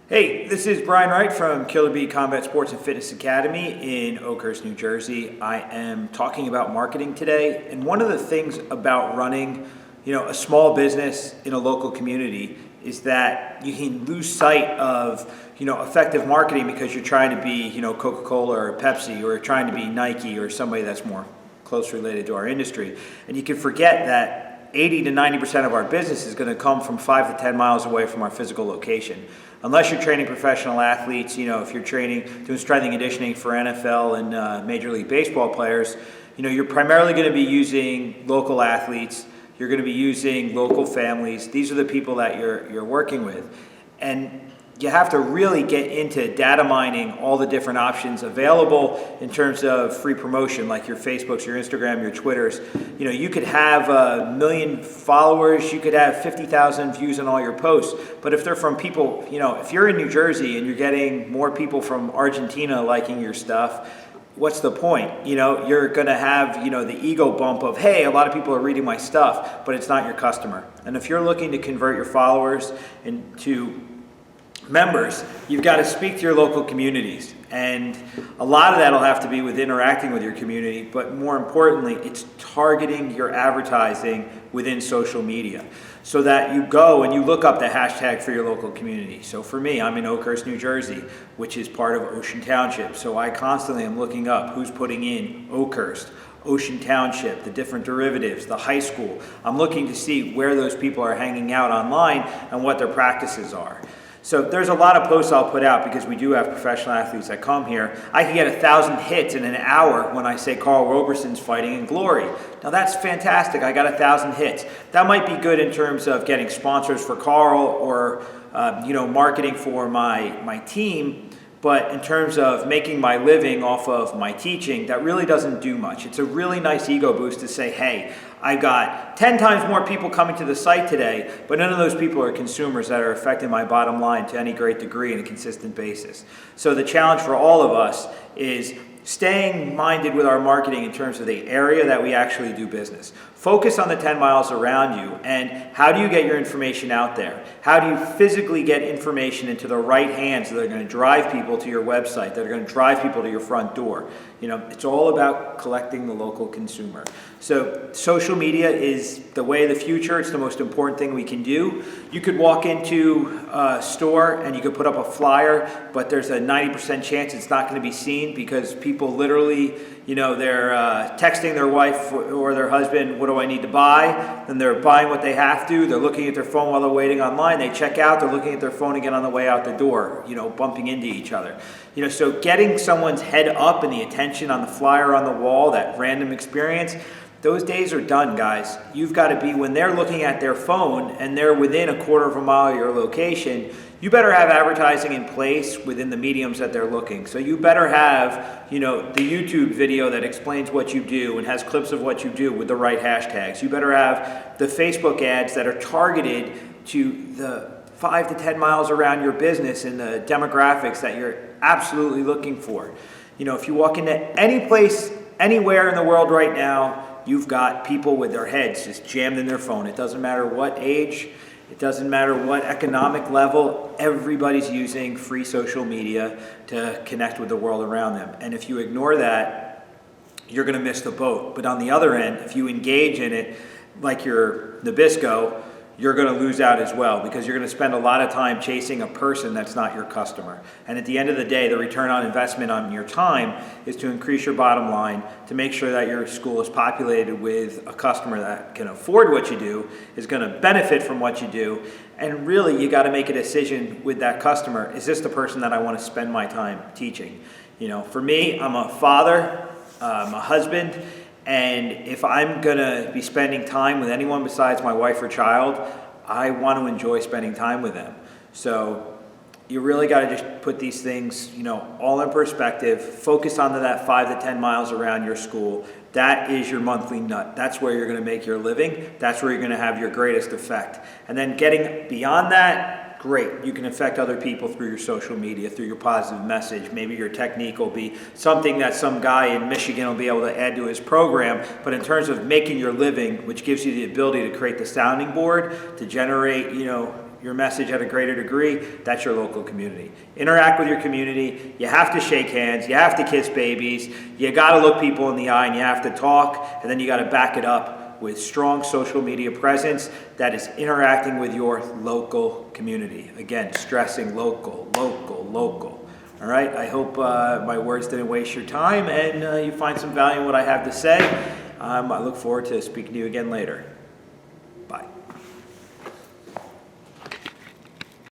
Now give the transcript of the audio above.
Hey, this is Brian Wright from Killer Bee Combat Sports and Fitness Academy in Oakhurst, New Jersey. I am talking about marketing today, and one of the things about running, a small business in a local community is that you can lose sight of, effective marketing because you're trying to be, Coca-Cola or Pepsi, or trying to be Nike or somebody that's more close related to our industry. And you can forget that 80 to 90% of our business is going to come from 5 to 10 miles away from our physical location. Unless you're training professional athletes, if you're doing strength and conditioning for NFL and Major League Baseball players, you're primarily going to be using local athletes. You're going to be using local families. These are the people that you're working with. And you have to really get into data mining all the different options available in terms of free promotion, like your Facebooks, your Instagram, your Twitters. You could have 1 million followers, you could have 50,000 views on all your posts, but if they're from people, if you're in New Jersey and you're getting more people from Argentina liking your stuff, what's the point? You're going to have, the ego bump of, hey, a lot of people are reading my stuff, but it's not your customer. And if you're looking to convert your followers into members, you've got to speak to your local communities. And a lot of that will have to be with interacting with your community, but more importantly, it's targeting your advertising within social media so that you go and you look up the hashtag for your local community. So for me, I'm in Oakhurst, New Jersey, which is part of Ocean Township. So I constantly am looking up who's putting in Oakhurst, Ocean Township, the different derivatives, the high school. I'm looking to see where those people are hanging out online and what their practices are. So there's a lot of posts I'll put out because we do have professional athletes that come here. I can get 1,000 hits in an hour when I say Carl Roberson's fighting in Glory. Now that's fantastic. I got 1,000 hits. That might be good in terms of getting sponsors for Carl or marketing for my team. But in terms of making my living off of my teaching, that really doesn't do much. It's a really nice ego boost to say, hey, I got 10 times more people coming to the site today, but none of those people are consumers that are affecting my bottom line to any great degree on a consistent basis. So the challenge for all of us is staying minded with our marketing in terms of the area that we actually do business. Focus on the 10 miles around you and how do you get your information out there? How do you physically get information into the right hands that are going to drive people to your website, that are going to drive people to your front door? It's all about collecting the local consumer. So social media is the way of the future. It's the most important thing we can do. You could walk into a store and you could put up a flyer, but there's a 90% chance it's not going to be seen because people literally, they're texting their wife or their husband, what do I need to buy? Then they're buying what they have to. They're looking at their phone while they're waiting online. They check out. They're looking at their phone again on the way out the door, bumping into each other. So getting someone's head up and the attention on the flyer on the wall, that random experience, those days are done, guys. You've got to be, when they're looking at their phone and they're within a quarter of a mile of your location, you better have advertising in place within the mediums that they're looking. So you better have, the YouTube video that explains what you do and has clips of what you do with the right hashtags. You better have the Facebook ads that are targeted to the 5 to 10 miles around your business and the demographics that you're absolutely looking for. If you walk into any place, anywhere in the world right now, you've got people with their heads just jammed in their phone. It doesn't matter what age, it doesn't matter what economic level, everybody's using free social media to connect with the world around them. And if you ignore that, you're going to miss the boat. But on the other end, if you engage in it like you're Nabisco, you're going to lose out as well because you're going to spend a lot of time chasing a person that's not your customer. And at the end of the day, the return on investment on your time is to increase your bottom line, to make sure that your school is populated with a customer that can afford what you do, is going to benefit from what you do. And really, you got to make a decision with that customer. Is this the person that I want to spend my time teaching? For me, I'm a father, I'm a husband, and if I'm going to be spending time with anyone besides my wife or child, I want to enjoy spending time with them. So you really got to just put these things, all in perspective. Focus on that 5 to 10 miles around your school. That is your monthly nut. That's where you're going to make your living. That's where you're going to have your greatest effect. And then getting beyond that, great. You can affect other people through your social media, through your positive message. Maybe your technique will be something that some guy in Michigan will be able to add to his program. But in terms of making your living, which gives you the ability to create the sounding board, to generate, your message at a greater degree, that's your local community. Interact with your community. You have to shake hands. You have to kiss babies. You got to look people in the eye, and you have to talk, and then you got to back it up with strong social media presence that is interacting with your local community. Again, stressing local, local, local. All right, I hope my words didn't waste your time and you find some value in what I have to say. I look forward to speaking to you again later.